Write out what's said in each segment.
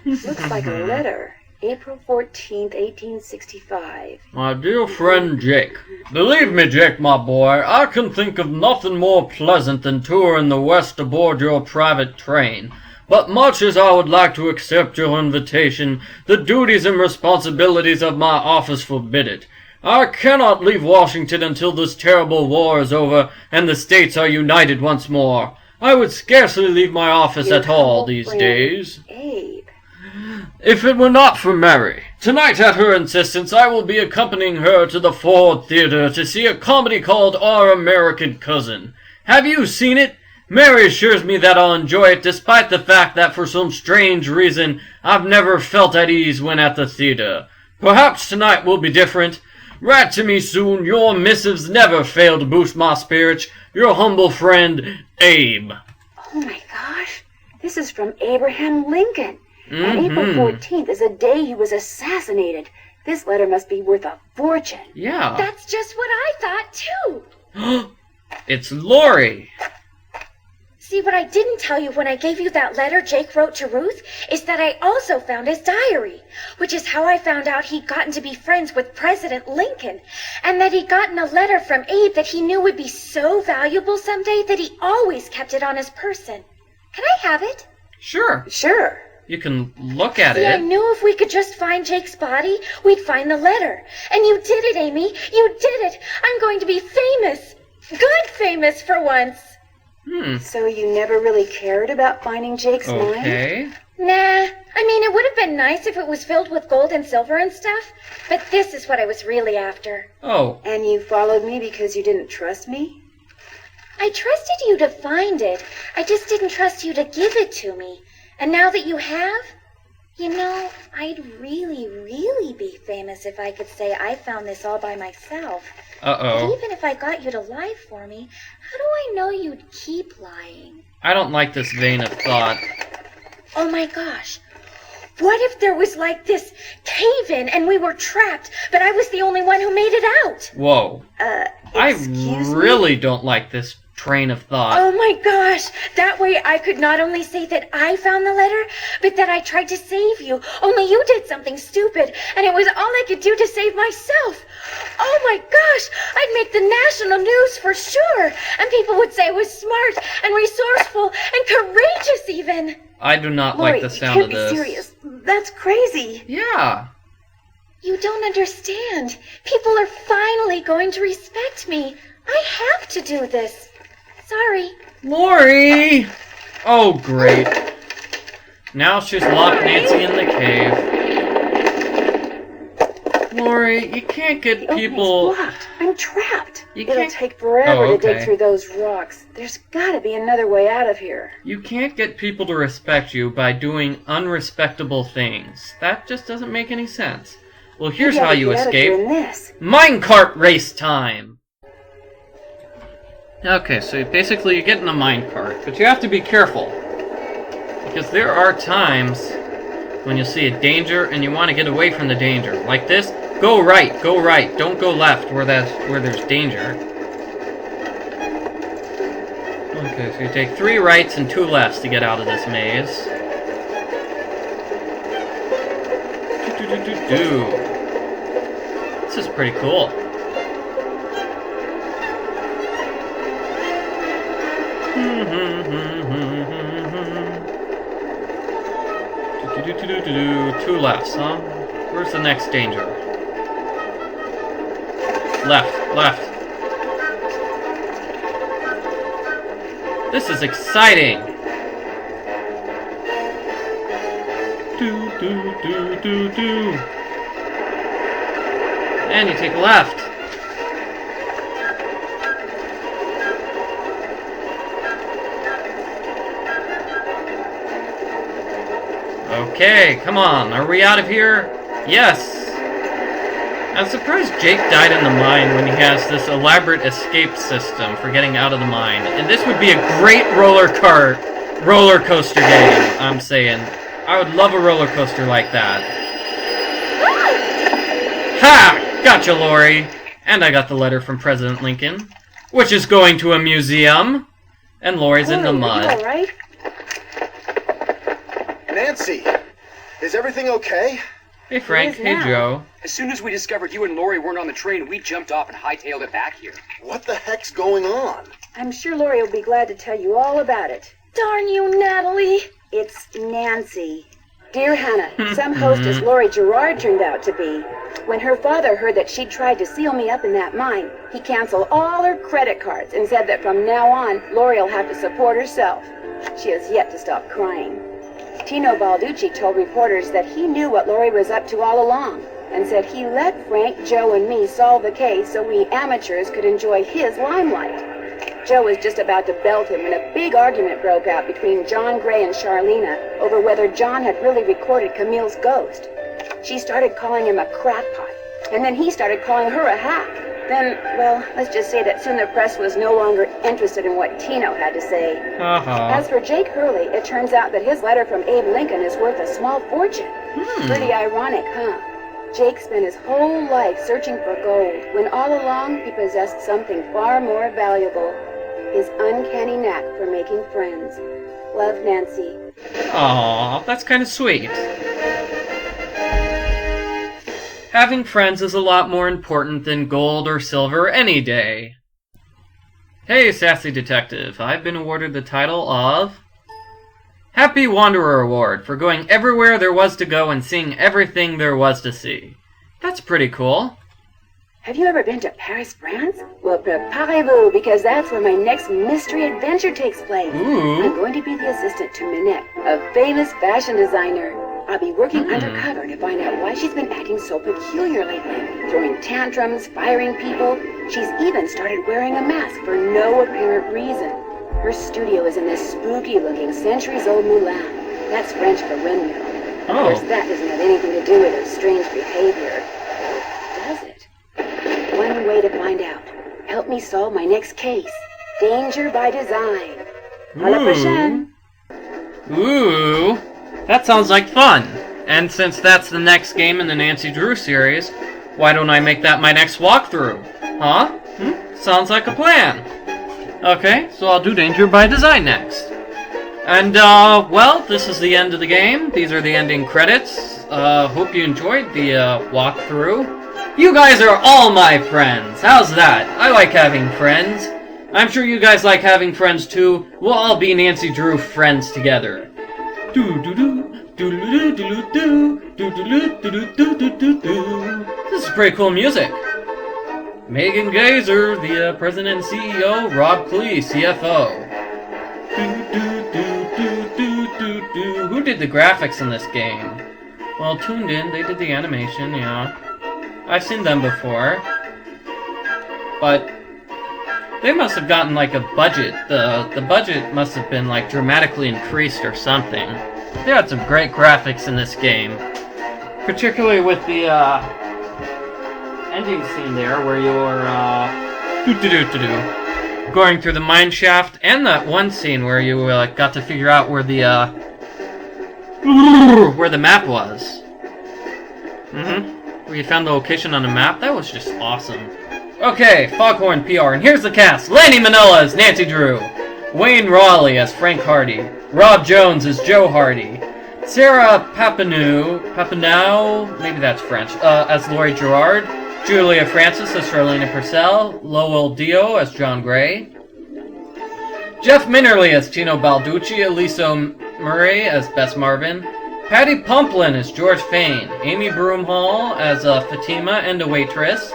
Looks like a letter. April 14th, 1865. My dear friend Jake. Believe me, Jake, my boy, I can think of nothing more pleasant than touring the West aboard your private train. But much as I would like to accept your invitation, the duties and responsibilities of my office forbid it. I cannot leave Washington until this terrible war is over and the states are united once more. I would scarcely leave my office at all these days. Abe. If it were not for Mary. Tonight, at her insistence, I will be accompanying her to the Ford Theater to see a comedy called Our American Cousin. Have you seen it? Mary assures me that I'll enjoy it despite the fact that for some strange reason I've never felt at ease when at the theater. Perhaps tonight will be different. Write to me soon. Your missives never fail to boost my spirits. Your humble friend, Abe. Oh my gosh. This is from Abraham Lincoln. And April 14th is the day he was assassinated. This letter must be worth a fortune. Yeah. That's just what I thought, too. It's Lori. See, what I didn't tell you when I gave you that letter Jake wrote to Ruth is that I also found his diary, which is how I found out he'd gotten to be friends with President Lincoln, and that he'd gotten a letter from Abe that he knew would be so valuable someday that he always kept it on his person. Can I have it? Sure. Sure. You can look at See, I it. knew if we could just find Jake's body, we'd find the letter. And you did it, Amy. You did it. I'm going to be famous. Good famous for once. So you never really cared about finding Jake's mind? Okay. Nah, I mean, it would have been nice if it was filled with gold and silver and stuff, but this is what I was really after. Oh. And you followed me because you didn't trust me? I trusted you to find it. I just didn't trust you to give it to me. And now that you have, you know, I'd really, really be famous if I could say I found this all by myself. Uh-oh. But even if I got you to lie for me, how do I know you'd keep lying? I don't like this vein of thought. Oh my gosh. What if there was like this cave-in and we were trapped, but I was the only one who made it out? Whoa. I Excuse me? really don't like this train of thought. Oh my gosh! That way I could not only say that I found the letter, but that I tried to save you. Only you did something stupid, and it was all I could do to save myself. Oh my gosh! I'd make the national news for sure, and people would say I was smart and resourceful and courageous even. I do not Lori, like the sound of you this. can't be serious. That's crazy. Yeah. You don't understand. People are finally going to respect me. I have to do this. Sorry. Lori! Oh, great. Now she's locked Nancy in the cave. Lori, you can't get The opening's people... blocked. I'm trapped. You It'll can't- take forever Oh, to dig okay. through those rocks. There's gotta be another way out of here. You can't get people to respect you by doing unrespectable things. That just doesn't make any sense. Well, here's Maybe I how could you get out of here escape. in this. Minecart race time! Okay, so basically you get in a minecart, but you have to be careful. Because there are times when you see a danger and you want to get away from the danger. Like this, go right, don't go left where there's danger. Okay, so you take 3 rights and 2 lefts to get out of this maze. This is pretty cool. Two lefts, huh? Where's the next danger? Left. This is exciting! And you take a left. Okay, come on. Are we out of here? Yes! I'm surprised Jake died in the mine when he has this elaborate escape system for getting out of the mine. And this would be a great roller coaster game, I'm saying. I would love a roller coaster like that. Ha! Gotcha, Lori! And I got the letter from President Lincoln, which is going to a museum. And Lori's in the Lori, mud. are you all right? Nancy! Is everything okay? Hey Frank, It is hey now. Joe. As soon as we discovered you and Lori weren't on the train, we jumped off and hightailed it back here. What the heck's going on? I'm sure Lori will be glad to tell you all about it. Darn you, Natalie. It's Nancy. Dear Hannah, some hostess Lori Gerard turned out to be. When her father heard that she'd tried to seal me up in that mine, he canceled all her credit cards and said that from now on, Lori will have to support herself. She has yet to stop crying. Tino Balducci told reporters that he knew what Lori was up to all along and said he let Frank, Joe, and me solve the case so we amateurs could enjoy his limelight. Joe was just about to belt him when a big argument broke out between John Gray and Charlena over whether John had really recorded Camille's ghost. She started calling him a crackpot, and then he started calling her a hack. Then, well, let's just say that soon the press was no longer interested in what Tino had to say. As for Jake Hurley, it turns out that his letter from Abe Lincoln is worth a small fortune. Pretty ironic, huh? Jake spent his whole life searching for gold, when all along he possessed something far more valuable. His uncanny knack for making friends. Love, Nancy. Aw, that's kind of sweet. Having friends is a lot more important than gold or silver any day. Hey, sassy detective, I've been awarded the title of Happy Wanderer Award for going everywhere there was to go and seeing everything there was to see. That's pretty cool. Have you ever been to Paris, France? Well, preparez-vous, because that's where my next mystery adventure takes place. Ooh. I'm going to be the assistant to Minette, a famous fashion designer. I'll be working undercover to find out why she's been acting so peculiar lately, throwing tantrums, firing people. She's even started wearing a mask for no apparent reason. Her studio is in this spooky-looking centuries-old moulin. That's French for windmill. Of course, that doesn't have anything to do with her strange behavior. Does it? One way to find out. Help me solve my next case. Danger by design. À la prochaine. Ooh, that sounds like fun. And since that's the next game in the Nancy Drew series, why don't I make that my next walkthrough? Huh? Sounds like a plan. Okay, so I'll do Danger by Design next. And, well, this is the end of the game. These are the ending credits. Hope you enjoyed the, walkthrough. You guys are all my friends. How's that? I like having friends. I'm sure you guys like having friends too. We'll all be Nancy Drew friends together. This is pretty cool music. Megan Gazer, the president and CEO. Rob Clee, CFO. Who did the graphics in this game? Well, Tuned In, they did the animation, yeah. I've seen them before. But they must have gotten like a budget. The budget must have been like dramatically increased or something. They had some great graphics in this game. Particularly with the ending scene there where you're going through the mine shaft, and that one scene where you got to figure out where the map was. Where you found the location on the map. That was just awesome. Okay, Foghorn PR, and here's the cast. Lanny Manila as Nancy Drew. Wayne Raleigh as Frank Hardy. Rob Jones as Joe Hardy. Sarah Papineau, maybe that's French, as Lori Gerard. Julia Francis as Charlena Purcell. Lowell Dio as John Gray. Jeff Minnerly as Tino Balducci. Elisa Murray as Bess Marvin. Patty Pumplin as George Fain. Amy Broomhall as Fatima and a waitress.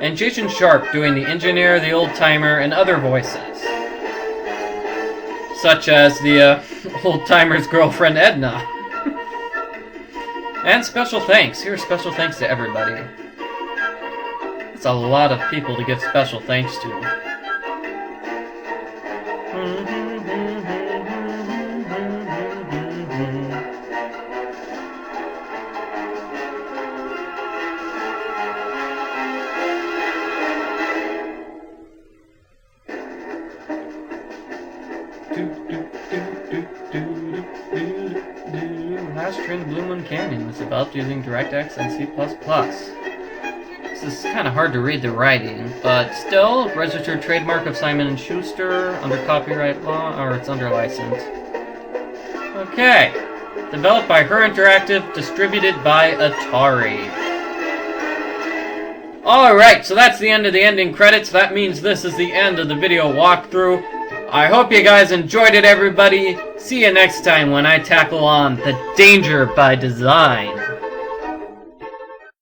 And Jason Sharp doing the engineer, the old-timer, and other voices. Such as the old-timer's girlfriend Edna. And special thanks. Here's special thanks to everybody. It's a lot of people to give special thanks to. Last Train to Blue Moon Canyon was developed using DirectX and C++. This is kind of hard to read the writing, but still, registered trademark of Simon & Schuster, under copyright law, or it's under license. Okay, Developed by Her Interactive, distributed by Atari. Alright, so that's the end of the ending credits. That means this is the end of the video walkthrough. I hope you guys enjoyed it, everybody. See you next time when I tackle on The Danger by Design.